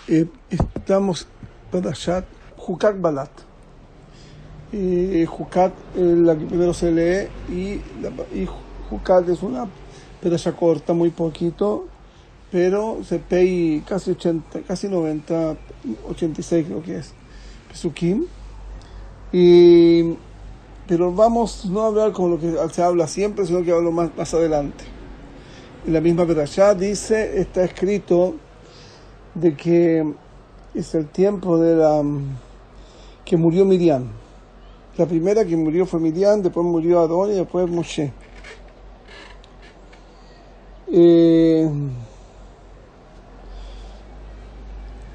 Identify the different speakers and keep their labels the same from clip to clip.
Speaker 1: Estamos Parashat Jucat Balat. Jucat, la que primero se lee, y Jucat es una pedalla corta, muy poquito, pero se pei casi 80, casi 90, 86 creo que es, Pesukim. Pero vamos no a hablar como lo que se habla siempre, sino que hablo más adelante. En la misma pedalla dice, está escrito de que es el tiempo que murió Miriam. La primera que murió fue Miriam, después murió Aarón y después Moshe.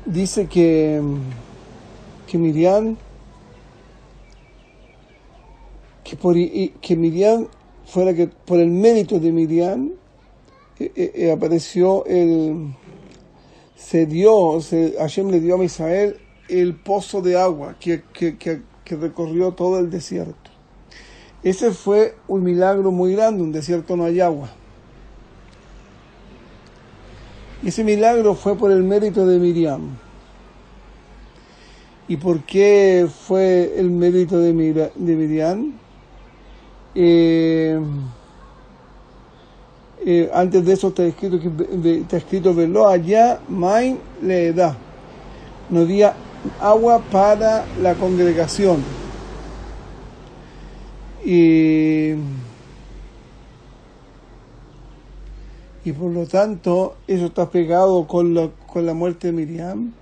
Speaker 1: Dice que Miriam, que Miriam fue la que, por el mérito de Miriam, apareció Hashem le dio a Israel el pozo de agua que recorrió todo el desierto. Ese fue un milagro muy grande, un desierto no hay agua. Ese milagro fue por el mérito de Miriam. ¿Y por qué fue el mérito de Miriam? Antes de eso está escrito Velo allá Maim le da. No había agua para la congregación. Y por lo tanto, eso está pegado con la muerte de Miriam.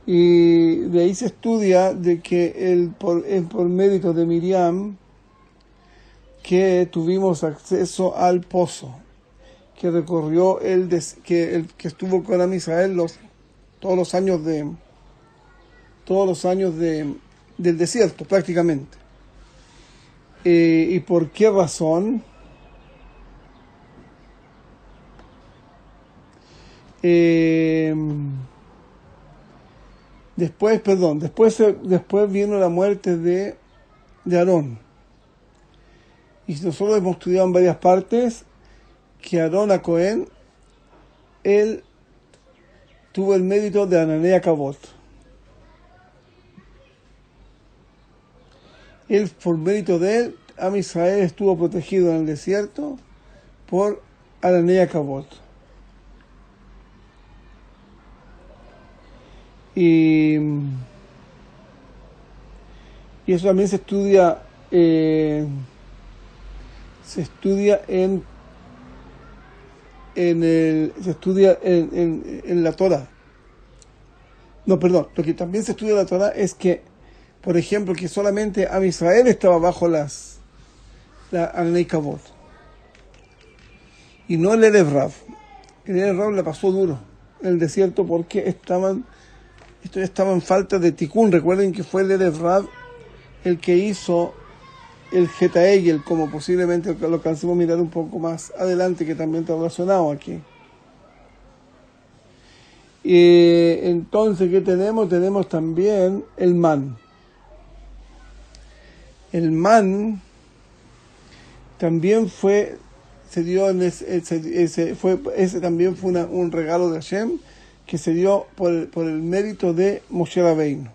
Speaker 1: Y de ahí se estudia de que por mérito de Miriam que tuvimos acceso al pozo que recorrió que estuvo con Am Israel todos los años del desierto prácticamente. ¿Y por qué razón? Después vino la muerte de Aarón. Y nosotros hemos estudiado en varias partes que Aarón a Cohen, él tuvo el mérito de Ananea Cabot. Él, por mérito de él, Am Israel estuvo protegido en el desierto por Ananea Cabot. Y eso también se estudia en la Torah. No, perdón, lo que también se estudia en la Torah es que, por ejemplo, que solamente Am Israel estaba bajo la Ananei Kavod y no el Erev Rav. El Erev Rav le pasó duro en el desierto porque estaban en falta de tikkun. Recuerden que fue el Erev Rav el que hizo el Geta Egel, como posiblemente lo alcancemos a mirar un poco más adelante, que también está relacionado aquí. Entonces, ¿qué tenemos? Tenemos también el man. El man también también fue un regalo de Hashem que se dio por el mérito de Moshe Rabbeinu.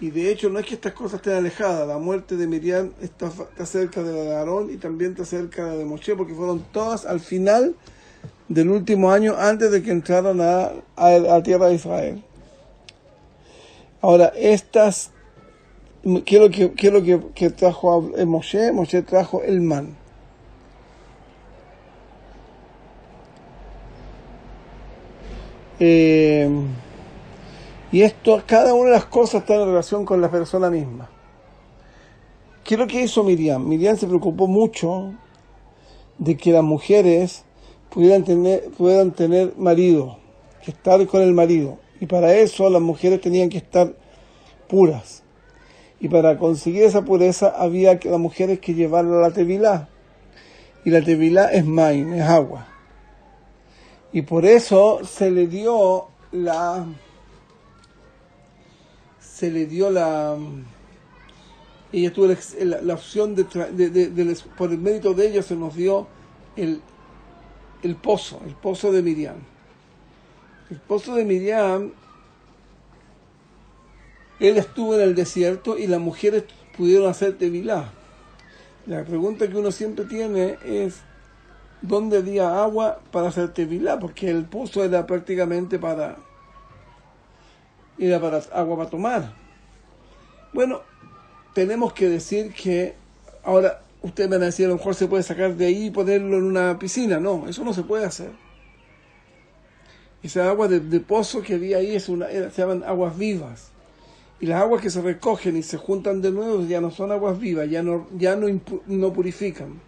Speaker 1: Y de hecho no es que estas cosas estén alejadas. La muerte de Miriam está cerca de la de Aarón y también está cerca de la de Moshe, porque fueron todas al final del último año antes de que entraron a la tierra de Israel. Ahora, ¿qué es lo que trajo Moshe? Moshe trajo el man. Y cada una de las cosas está en relación con la persona misma. ¿Qué es lo que hizo Miriam? Miriam se preocupó mucho de que las mujeres puedan tener marido, que estar con el marido. Y para eso las mujeres tenían que estar puras. Y para conseguir esa pureza había que las mujeres que llevarla a la tevilá. Y la tevilá es maim, es agua. Y por eso se le dio ella tuvo la opción por el mérito de ella se nos dio el pozo de Miriam. El pozo de Miriam Él estuvo en el desierto y las mujeres pudieron hacer tevilá. La pregunta que uno siempre tiene es, ¿dónde había agua para hacer tevilá? Porque el pozo era prácticamente para agua para tomar. Bueno, tenemos que decir que ahora ustedes van a decir, a lo mejor se puede sacar de ahí y ponerlo en una piscina. No, eso no se puede hacer. Esa agua de pozo que había ahí se llaman aguas vivas. Y las aguas que se recogen y se juntan de nuevo ya no son aguas vivas, ya no purifican.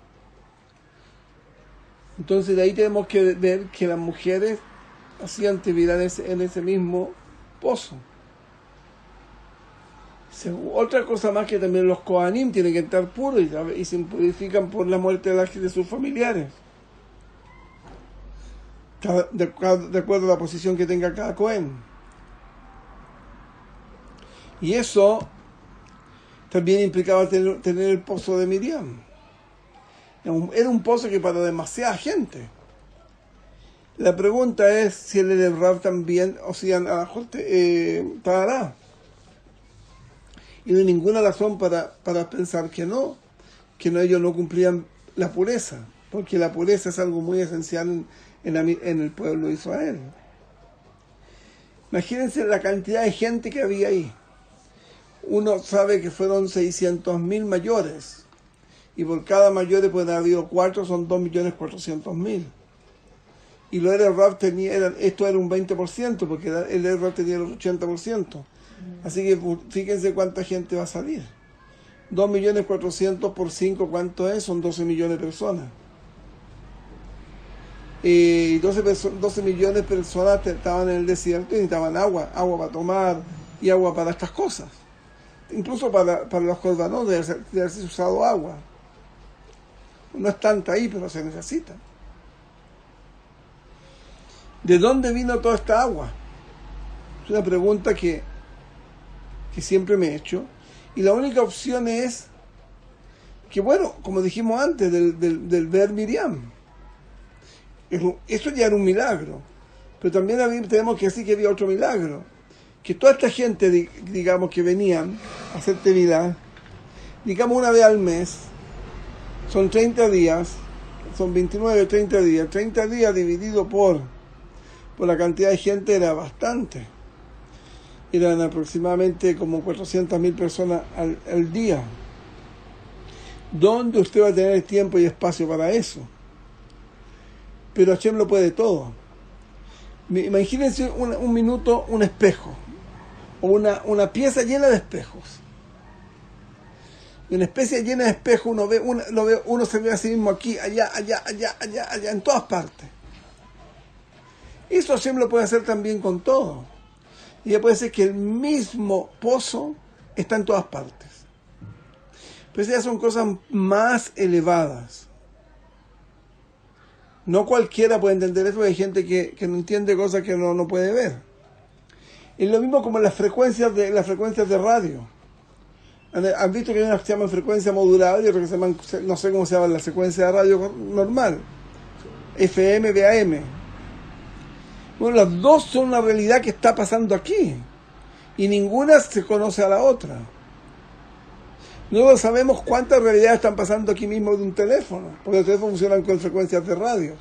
Speaker 1: Entonces de ahí tenemos que ver que las mujeres hacían tevilá en ese mismo pozo. Otra cosa más, que también los Kohanim tienen que estar puros y se purifican por la muerte de sus familiares. De acuerdo a la posición que tenga cada Kohen. Y eso también implicaba tener el pozo de Miriam. Era un pozo que para demasiada gente. La pregunta es si el de Rav también, o si a lo mejor pagará. Y no hay ninguna razón para pensar que no ellos no cumplían la pureza, porque la pureza es algo muy esencial en el pueblo de Israel. Imagínense la cantidad de gente que había ahí. Uno sabe que fueron 600.000 mayores, y por cada mayor pueden haber habido 4, son 2.400.000. Y lo de Rav esto era un 20%, porque el de Rav tenía el 80%. Así que fíjense cuánta gente va a salir. 2.400.000 por 5, ¿cuánto es? Son 12 millones de personas. Y 12 millones de personas estaban en el desierto y necesitaban agua para tomar y agua para estas cosas. Incluso para los corbanos de haberse usado agua. No es tanta ahí, pero se necesita. ¿De dónde vino toda esta agua? Es una pregunta que siempre me he hecho. Y la única opción es que, bueno, como dijimos antes, del ver Miriam. Eso ya era un milagro. Pero también tenemos que decir que había otro milagro. Que toda esta gente, digamos, que venían a hacer tevilá, digamos una vez al mes, son 30 días, son 29, 30 días. 30 días dividido por la cantidad de gente era bastante. Eran aproximadamente como 400.000 personas al día. ¿Dónde usted va a tener tiempo y espacio para eso? Pero Hashem lo puede todo. Imagínense un minuto, un espejo, o una pieza llena de espejos. Y una especie llena de espejos, uno se ve a sí mismo aquí, allá, en todas partes. Eso Hashem lo puede hacer también con todo. Y ya puede ser que el mismo pozo está en todas partes. Pero esas son cosas más elevadas. No cualquiera puede entender eso, hay gente que no entiende cosas que no puede ver. Es lo mismo como las frecuencias de radio. Han visto que hay una que se llama frecuencia modulada y otra que se llama, no sé cómo se llama la frecuencia de radio normal, FM, AM. Bueno, las dos son una realidad que está pasando aquí y ninguna se conoce a la otra. No sabemos cuántas realidades están pasando aquí mismo de un teléfono, porque los teléfonos funcionan con frecuencias de radio.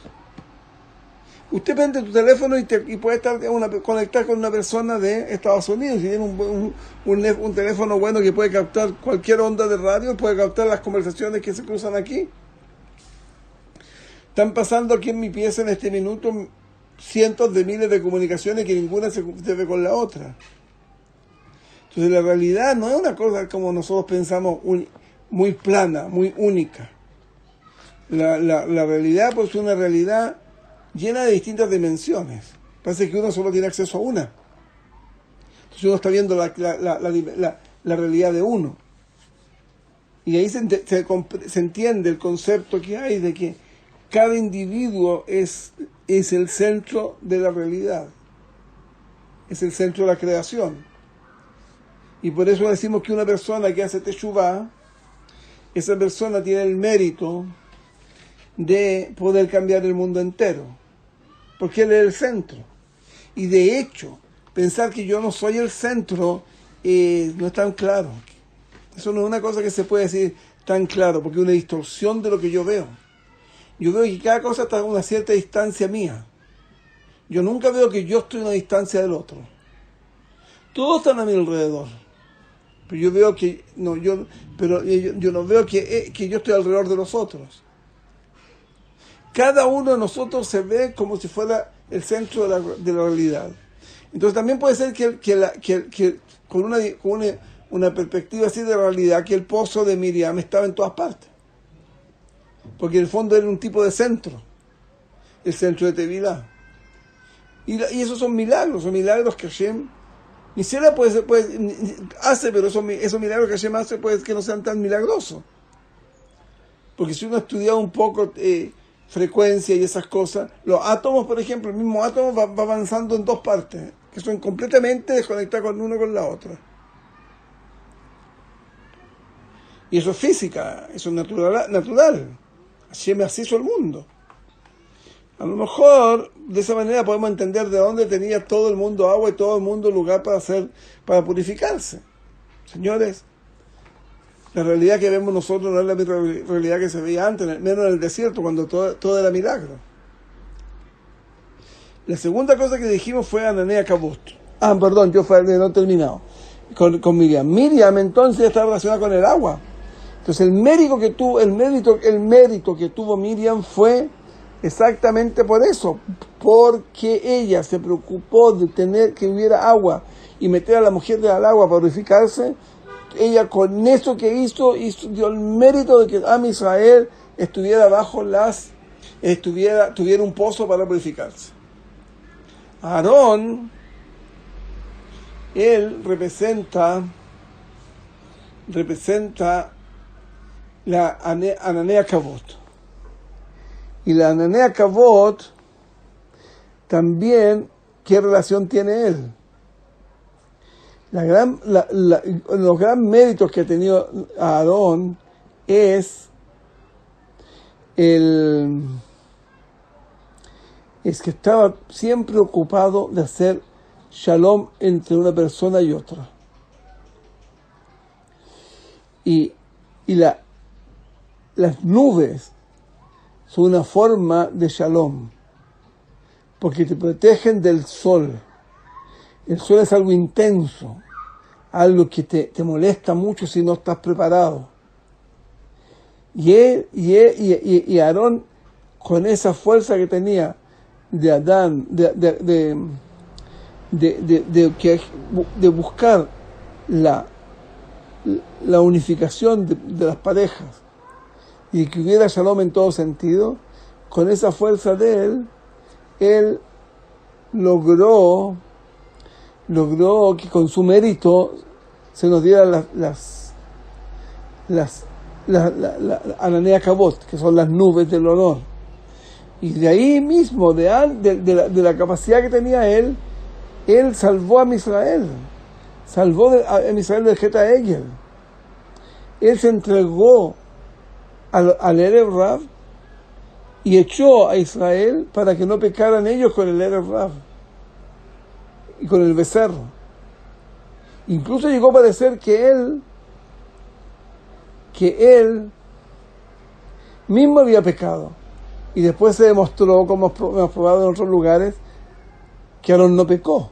Speaker 1: Usted prende tu teléfono y puede estar conectar con una persona de Estados Unidos. Si tiene un teléfono bueno que puede captar cualquier onda de radio, puede captar las conversaciones que se cruzan aquí. Están pasando aquí en mi pieza en este minuto cientos de miles de comunicaciones que ninguna se ve con la otra. Entonces la realidad no es una cosa como nosotros pensamos, muy plana, muy única. La realidad pues es una realidad llena de distintas dimensiones. Parece que uno solo tiene acceso a una. Entonces uno está viendo la realidad de uno. Y ahí se entiende el concepto que hay de que cada individuo es el centro de la realidad. Es el centro de la creación. Y por eso decimos que una persona que hace teshuvá, esa persona tiene el mérito de poder cambiar el mundo entero. Porque él es el centro. Y de hecho, pensar que yo no soy el centro no es tan claro. Eso no es una cosa que se puede decir tan claro, porque es una distorsión de lo que yo veo. Yo veo que cada cosa está a una cierta distancia mía. Yo nunca veo que yo estoy a una distancia del otro. Todos están a mi alrededor. Pero yo veo que yo no veo que yo estoy alrededor de los otros. Cada uno de nosotros se ve como si fuera el centro de la realidad. Entonces también puede ser que con una perspectiva así de realidad, que el pozo de Miriam estaba en todas partes. Porque en el fondo era un tipo de centro, el centro de Tevilá. Y esos son milagros que Hashem ni siquiera hace, pero esos milagros que Hashem hace puede que no sean tan milagrosos. Porque si uno ha estudiado un poco frecuencia y esas cosas, los átomos, por ejemplo, el mismo átomo va avanzando en dos partes, que son completamente desconectadas con uno con la otra. Y eso es física, eso es natural. Hashem así hizo el mundo. A lo mejor de esa manera podemos entender de dónde tenía todo el mundo agua y todo el mundo lugar para purificarse. Señores, la realidad que vemos nosotros no es la misma realidad que se veía antes, menos en el desierto, cuando todo era milagro. La segunda cosa que dijimos fue Ananea Kabot. Perdón, yo no he terminado. Con Miriam. Miriam entonces está relacionada con el agua. Entonces el mérito que tuvo Miriam fue exactamente por eso, porque ella se preocupó de tener que hubiera agua y meter a la mujer al agua para purificarse. Ella con eso que hizo dio el mérito de que Am Israel tuviera un pozo para purificarse. Aarón, él representa la Ananea Kabot. Y la Ananea Kabot también, ¿qué relación tiene él? Los gran méritos que ha tenido Aarón es que estaba siempre ocupado de hacer shalom entre una persona y otra. Y las nubes son una forma de shalom, porque te protegen del sol. El sol es algo intenso, algo que te molesta mucho si no estás preparado. Y Aarón, con esa fuerza que tenía de Adán, de buscar la unificación de las parejas y que hubiera shalom en todo sentido, con esa fuerza de él logró que con su mérito se nos diera las Ananea Kabot, que son las nubes del honor. Y de ahí mismo, de la capacidad que tenía él salvó a Israel. Salvó a Israel del Geta Egel. Él se entregó al Erev Rav y echó a Israel para que no pecaran ellos con el Erev Rav y con el becerro. Incluso llegó a parecer que él mismo había pecado. Y después se demostró, como hemos probado en otros lugares, que Aarón no pecó.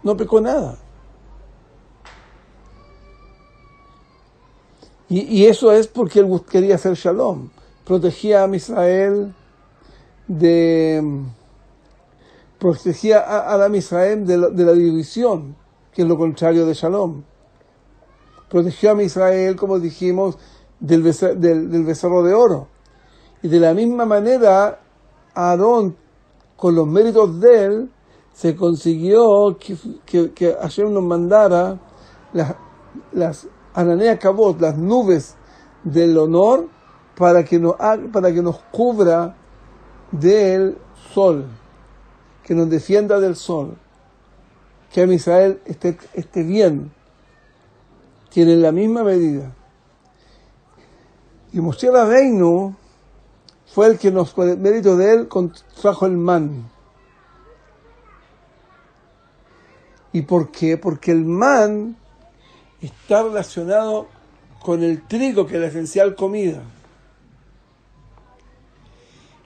Speaker 1: No pecó nada. Y eso es porque él quería hacer shalom. Protegía a Israel protegía a Israel de la división, que es lo contrario de shalom. Protegió a Israel, como dijimos, del becerro de oro. Y de la misma manera, Aarón, con los méritos de él, se consiguió que Hashem nos mandara las Ananea Kabot, las nubes del honor, para que nos cubra del sol, que nos defienda del sol, que a Israel esté bien. Tienen la misma medida. Y Moshe Rabbeinu fue el que con el mérito de él trajo el man. ¿Y por qué? Porque el man está relacionado con el trigo, que es la esencial comida.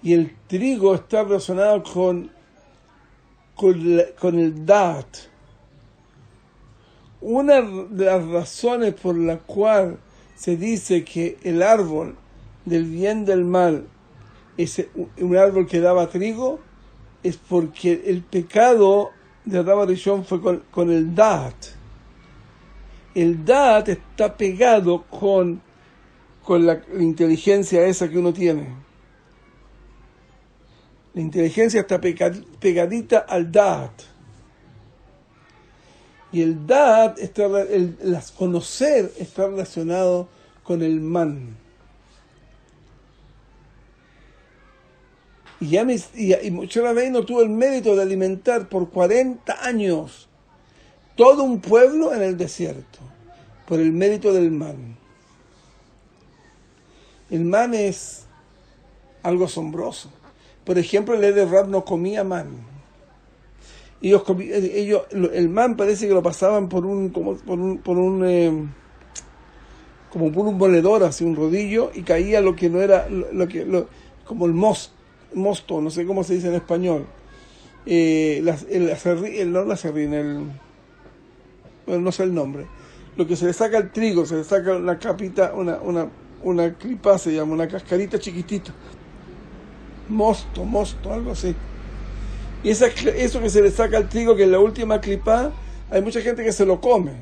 Speaker 1: Y el trigo está relacionado con el Da'at. Una de las razones por la cual se dice que el árbol del bien y del mal es un árbol que daba trigo, es porque el pecado de Adán Rishon fue con el Da'at. El Da'at está pegado con la inteligencia esa que uno tiene. La inteligencia está pegadita al Da'at. Y el Da'at, conocer, está relacionado con el man. Y Moshe Rabbeinu tuvo el mérito de alimentar por 40 años todo un pueblo en el desierto, por el mérito del man. El man es algo asombroso. Por ejemplo, el Eder Rab no comía man. El man parece que lo pasaban por un moledor, así un rodillo, y caía lo que no era, como el mosto, no sé cómo se dice en español. No sé el nombre. Lo que se le saca al trigo, se le saca una capita, una clipa, se llama, una cascarita chiquitita. Mosto, algo así. Y eso que se le saca al trigo, que es la última clipa, hay mucha gente que se lo come,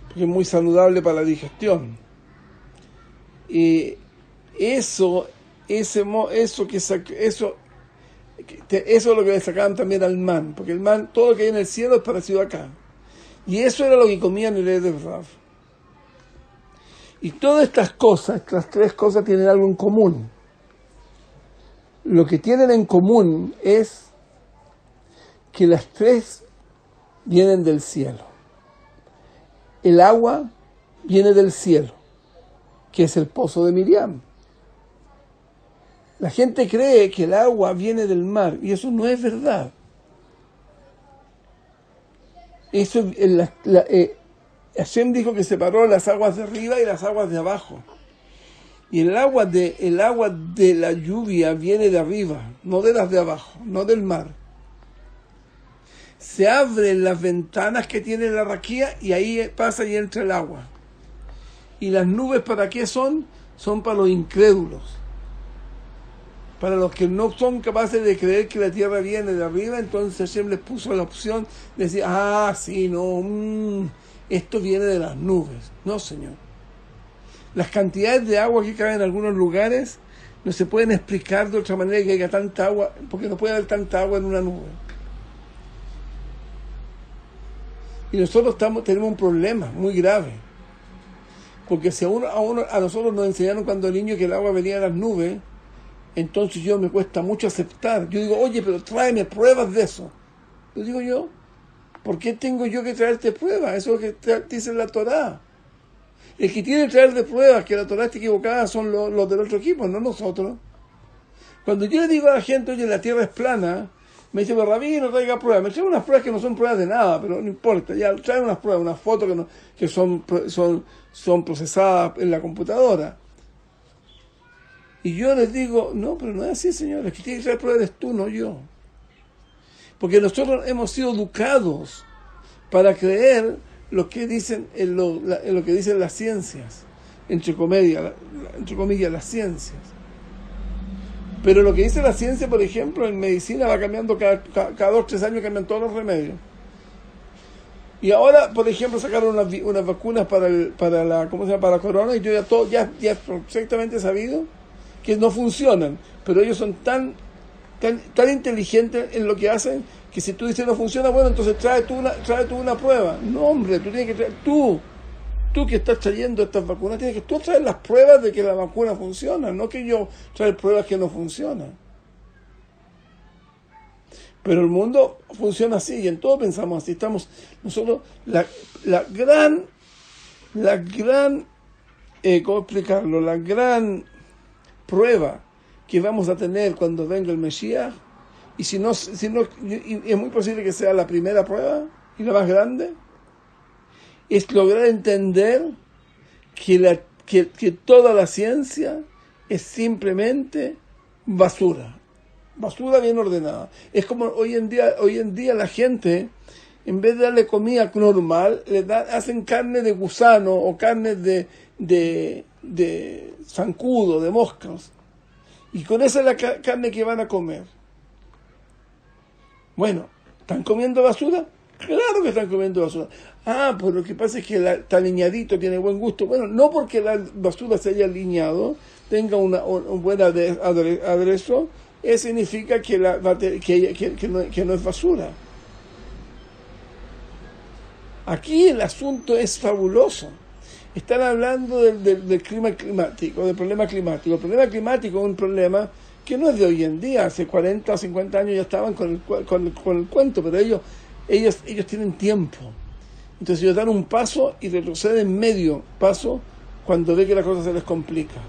Speaker 1: porque es muy saludable para la digestión. Y eso es lo que le sacaban también al man, porque el man, todo lo que hay en el cielo es parecido acá. Y eso era lo que comían el Eder Rav. Y todas estas tres cosas tienen algo en común. Lo que tienen en común es que las tres vienen del cielo. El agua viene del cielo, que es el pozo de Miriam. La gente cree que el agua viene del mar, y eso no es verdad. Hashem dijo que separó las aguas de arriba y las aguas de abajo. Y el agua de la lluvia viene de arriba, no de las de abajo, no del mar. Se abren las ventanas que tiene la raquía y ahí pasa y entra el agua. ¿Y las nubes para qué son? Son para los incrédulos. Para los que no son capaces de creer que la tierra viene de arriba, entonces Hashem les puso la opción de decir, sí, no, esto viene de las nubes. No, señor. Las cantidades de agua que caen en algunos lugares no se pueden explicar de otra manera que haya tanta agua, porque no puede haber tanta agua en una nube. Y nosotros tenemos un problema muy grave, porque si a nosotros nos enseñaron cuando niños que el agua venía de las nubes, entonces me cuesta mucho aceptar. Yo digo, oye, pero tráeme pruebas de eso. Lo digo yo, ¿por qué tengo yo que traerte pruebas? Eso es lo que dice la Torá. El que tiene que traer de pruebas que la Torá está equivocada son los del otro equipo, no nosotros. Cuando yo le digo a la gente, oye, la tierra es plana, me dice, pero Rabí, no traiga pruebas. Me trae unas pruebas que no son pruebas de nada, pero no importa. Ya trae unas pruebas, unas fotos que son procesadas en la computadora. Y yo les digo, no, pero no es así, señores. El que tiene que traer pruebas eres tú, no yo. Porque nosotros hemos sido educados para creer lo que dicen lo que dicen las ciencias, entre comillas, las ciencias. Pero lo que dice la ciencia, por ejemplo, en medicina va cambiando cada 2 o 3 años, cambian todos los remedios. Y ahora, por ejemplo, sacaron unas vacunas para la corona, y yo ya perfectamente sabido que no funcionan, pero ellos son tan inteligentes en lo que hacen, que si tú dices no funciona, bueno, entonces trae tú una prueba. No, hombre, tú tienes que traer, tú que estás trayendo estas vacunas, tienes que tú traer las pruebas de que la vacuna funciona, no que yo traiga pruebas que no funcionan. Pero el mundo funciona así, y en todo pensamos así. Nosotros, la gran, ¿cómo explicarlo? La gran prueba que vamos a tener cuando venga el Mesías, y si no, y es muy posible que sea la primera prueba, y la más grande, es lograr entender que toda la ciencia es simplemente basura. Basura bien ordenada. Es como hoy en día la gente, en vez de darle comida normal, hacen carne de gusano o carne de zancudo, de moscas. Y con esa es la carne que van a comer. Bueno, ¿están comiendo basura? Claro que están comiendo basura. Ah, pues lo que pasa es que está aliñadito, tiene buen gusto. Bueno, no porque la basura se haya aliñado, tenga un buen aderezo, eso significa que no es basura. Aquí el asunto es fabuloso. Están hablando del climático, del problema climático. El problema climático es un problema que no es de hoy en día. Hace 40 o 50 años ya estaban con el cuento, pero ellos tienen tiempo. Entonces ellos dan un paso y retroceden medio paso cuando ve que la cosa se les complica.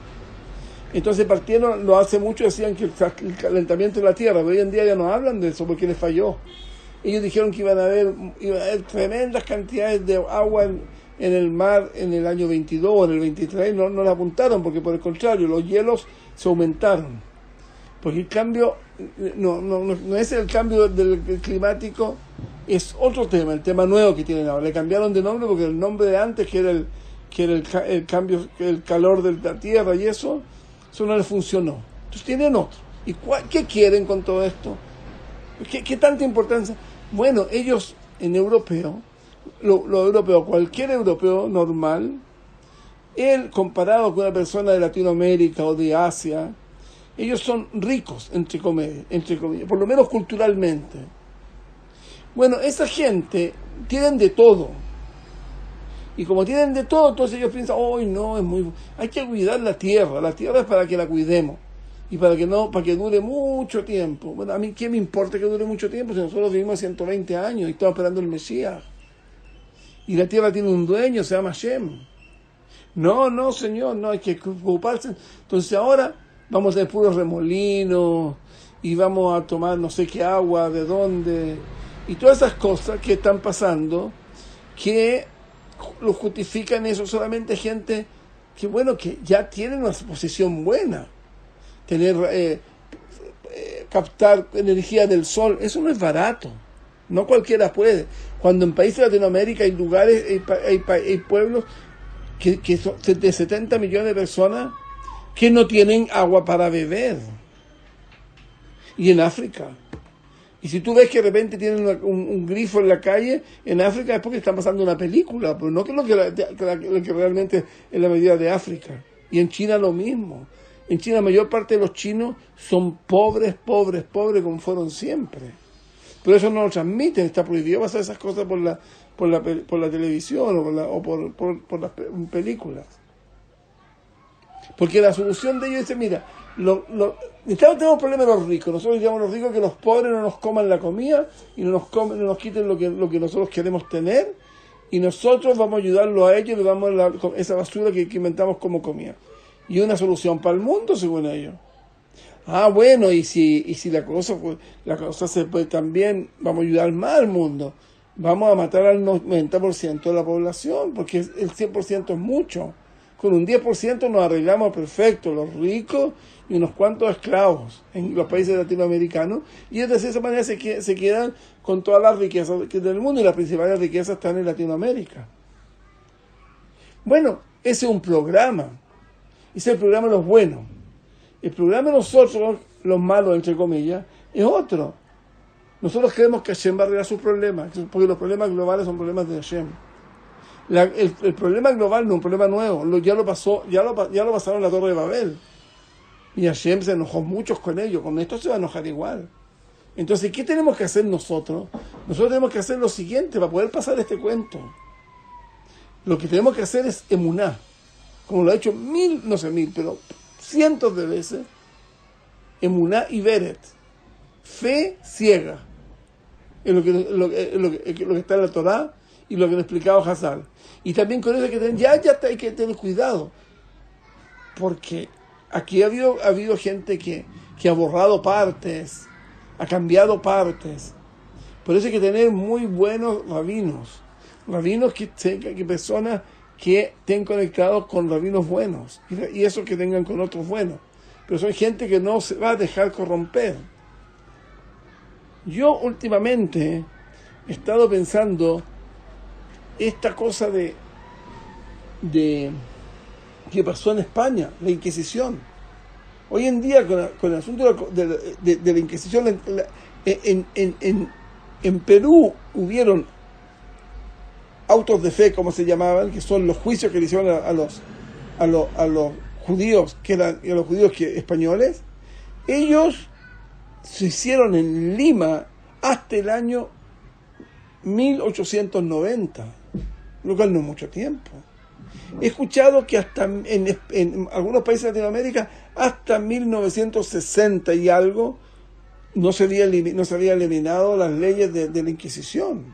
Speaker 1: Entonces partieron, lo hace mucho, decían que el calentamiento de la Tierra, pero hoy en día ya no hablan de eso porque les falló. Ellos dijeron que iban a haber tremendas cantidades de agua en el mar en el año 22 o en el 23, no la apuntaron porque por el contrario, los hielos se aumentaron. Porque el cambio no es el cambio del climático, es otro tema, el tema nuevo que tienen ahora. Le cambiaron de nombre porque el nombre de antes, que era el cambio, el calor de la Tierra y eso no les funcionó. Entonces tienen otro. ¿Y qué quieren con todo esto? ¿Qué tanta importancia? Bueno, ellos en europeo, cualquier europeo normal, él comparado con una persona de Latinoamérica o de Asia, ellos son ricos, entre comillas, por lo menos culturalmente. Bueno, esa gente tienen de todo. Y como tienen de todo, entonces ellos piensan, hay que cuidar la tierra es para que la cuidemos. Y para que dure mucho tiempo. Bueno, a mí, ¿qué me importa que dure mucho tiempo si nosotros vivimos 120 años y estamos esperando el Mesías? Y la tierra tiene un dueño, se llama Hashem. No, señor, no hay que preocuparse. Entonces ahora vamos a tener puros remolinos y vamos a tomar no sé qué agua, de dónde. Y todas esas cosas que están pasando, que lo justifican eso solamente gente que ya tiene una posición buena. Captar energía del sol, eso no es barato, no cualquiera puede. Cuando en países de Latinoamérica hay lugares, hay pueblos que son de 70 millones de personas que no tienen agua para beber, y en África, y si tú ves que de repente tienen un grifo en la calle, en África es porque están pasando una película, pero no que lo que realmente es la medida de África. Y en China lo mismo. En China la mayor parte de los chinos son pobres como fueron siempre. Pero eso no lo transmiten, está prohibido pasar esas cosas por la televisión o por las películas. Porque la solución de ellos es, mira, tenemos problemas de los ricos. Nosotros digamos a los ricos que los pobres no nos coman la comida y no nos quiten lo que nosotros queremos tener, y nosotros vamos a ayudarlo a ellos y le damos esa basura que inventamos como comida. Y una solución para el mundo, según ellos. Bueno, y si la cosa se puede también, vamos a ayudar más al mundo. Vamos a matar al 90% de la población, porque el 100% es mucho. Con un 10% nos arreglamos perfecto, los ricos y unos cuantos esclavos en los países latinoamericanos, y de esa manera se quedan con todas las riquezas del mundo, y las principales riquezas están en Latinoamérica. Bueno, ese es un programa. Ese es el programa de los buenos. El programa de nosotros, los malos, entre comillas, es otro. Nosotros creemos que Hashem va a arreglar sus problemas, porque los problemas globales son problemas de Hashem. El problema global no es un problema nuevo, ya lo pasaron en la Torre de Babel. Y Hashem se enojó mucho con ellos, con esto se va a enojar igual. Entonces, ¿qué tenemos que hacer nosotros? Nosotros tenemos que hacer lo siguiente para poder pasar este cuento. Lo que tenemos que hacer es emuná. Como lo ha hecho pero cientos de veces, emuná y beret, fe ciega, en lo que está en la Torá y lo que nos explicaba Hazal. Y también con eso hay que tener cuidado, porque aquí ha habido gente que ha borrado partes, ha cambiado partes, Por eso hay que tener muy buenos rabinos que personas que estén conectados con rabinos buenos, y esos que tengan con otros buenos, pero son gente que no se va a dejar corromper. Yo últimamente he estado pensando esta cosa de que pasó en España, la Inquisición. Hoy en día, con el asunto de la Inquisición, en Perú hubieron autos de fe, como se llamaban, que son los juicios que le hicieron a los judíos, que eran a los judíos españoles. Ellos se hicieron en Lima hasta el año 1890, lo cual no es mucho tiempo. He escuchado que hasta en algunos países de Latinoamérica, hasta 1960 y algo, no se había eliminado las leyes de la Inquisición.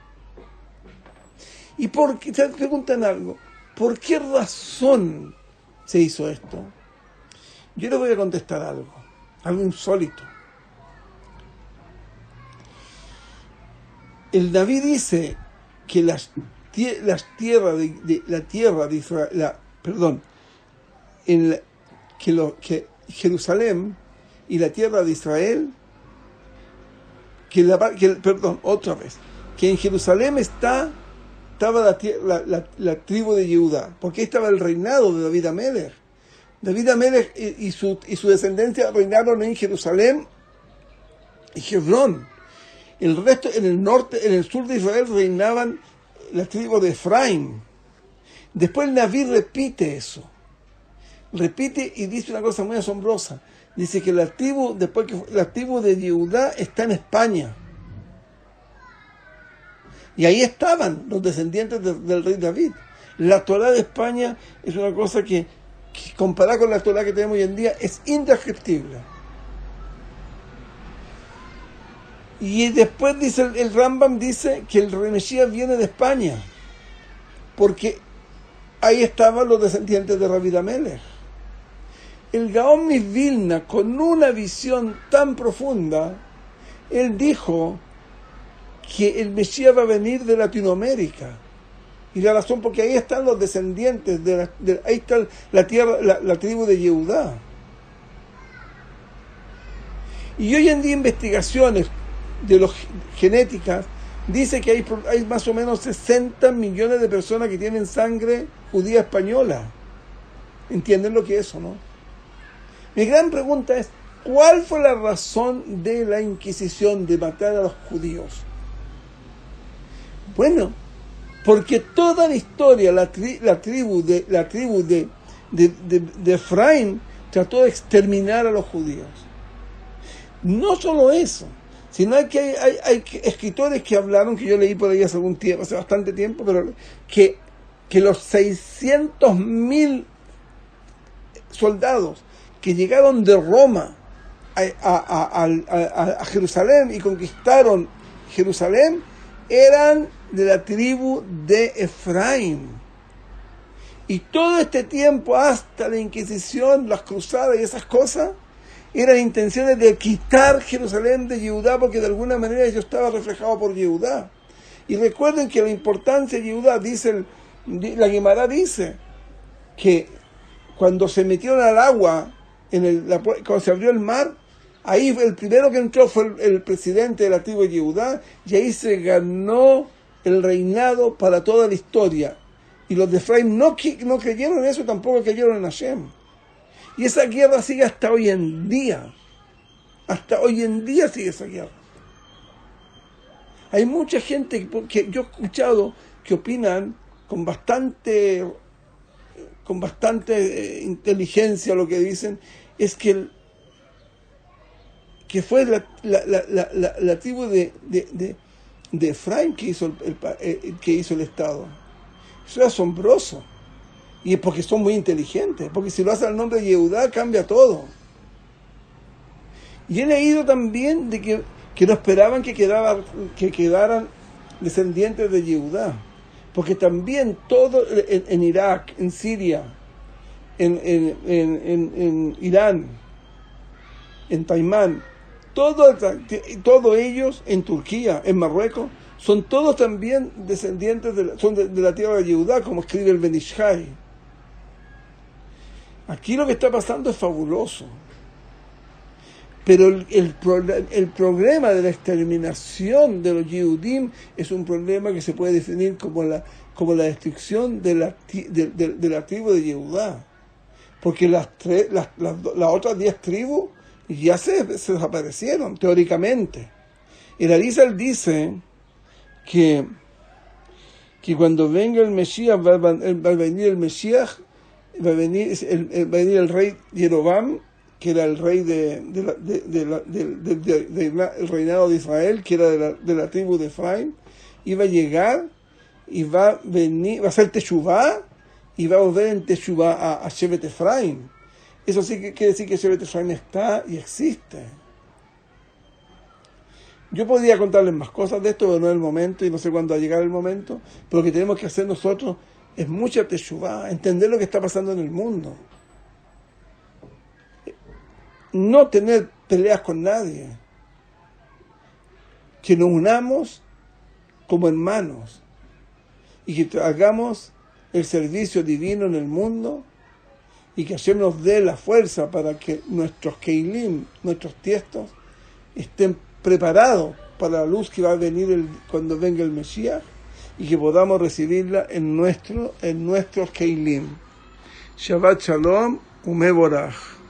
Speaker 1: ¿Y por qué? Se preguntan algo, ¿por qué razón se hizo esto? Yo les voy a contestar algo insólito. El David dice que la tierra de Israel, que Jerusalén y la tierra de Israel, que en Jerusalén estaba la tribu de Judá, porque ahí estaba el reinado de David Amelech. David Amelech y su descendencia reinaron en Jerusalén y Hebrón. El resto, en el norte, en el sur de Israel, reinaban la tribu de Efraín. Después el Naví repite eso. Repite y dice una cosa muy asombrosa. Dice que la tribu de Judá está en España. Y ahí estaban los descendientes del rey David. La Torá de España es una cosa que comparada con la Torá que tenemos hoy en día, es indescriptible. Y después dice el Rambam dice que el rey Mesías viene de España, porque ahí estaban los descendientes de David Amelech. El Gaón Vilna, con una visión tan profunda, él dijo que el Mesías va a venir de Latinoamérica. Y la razón, porque ahí están los descendientes, ahí está la tribu de Yehudá. Y hoy en día investigaciones de los genéticas dice que hay más o menos 60 millones de personas que tienen sangre judía española. ¿Entienden lo que es eso, no? Mi gran pregunta es, ¿cuál fue la razón de la Inquisición de matar a los judíos? Bueno, porque toda la historia, la tribu de Efraín trató de exterminar a los judíos. No solo eso, sino que hay escritores que hablaron, que yo leí por ahí hace bastante tiempo, pero que los 600.000 soldados que llegaron de Roma a Jerusalén y conquistaron Jerusalén eran de la tribu de Efraín. Y todo este tiempo, hasta la Inquisición, las cruzadas y esas cosas, eran intenciones de quitar Jerusalén de Yehudá, porque de alguna manera yo estaba reflejado por Yehudá. Y recuerden que la importancia de Yehudá, la Guemará dice que cuando se metieron al agua, cuando se abrió el mar, ahí el primero que entró fue el presidente de la tribu de Yehudá, y ahí se ganó el reinado para toda la historia. Y los de Efraín no creyeron en eso, tampoco creyeron en Hashem. Y esa guerra sigue hasta hoy en día. Hasta hoy en día sigue esa guerra. Hay mucha gente que yo he escuchado que opinan con bastante inteligencia. Lo que dicen es que fue la tribu de Efraín que hizo el Estado. Eso es asombroso. Y es porque son muy inteligentes, porque si lo hacen al nombre de Yehudá cambia todo. Y he leído también de que no esperaban que quedaran descendientes de Yehudá, porque también todo en Irak, en Siria, en Irán, en Taimán, todos ellos en Turquía, en Marruecos, son todos también descendientes de la tierra de Yehudá, como escribe el Ben Ish Chai. Aquí lo que está pasando es fabuloso. Pero el problema de la exterminación de los Yehudim es un problema que se puede definir como la destrucción de la tribu de Yehudá. Porque las otras 10 tribus ya se desaparecieron, teóricamente. El Arizal dice que cuando venga el Mesías, va a venir el Mesías, va a venir el rey Jeroboam, que era el rey del reinado de Israel, que era de la tribu de Efraín, iba a llegar y va a hacer Teshuvá y va a volver en Teshuvá a Shevet Efraín. Eso sí que quiere decir que Shevet Efraín está y existe. Yo podría contarles más cosas de esto, pero no es el momento y no sé cuándo va a llegar el momento, pero lo que tenemos que hacer nosotros es mucha Teshuvá, entender lo que está pasando en el mundo. No tener peleas con nadie, que nos unamos como hermanos y que hagamos el servicio divino en el mundo y que Hashem nos dé la fuerza para que nuestros keilim, nuestros tiestos, estén preparados para la luz que va a venir cuando venga el Mesías y que podamos recibirla en nuestros keilim. Shabbat Shalom, Umeborach.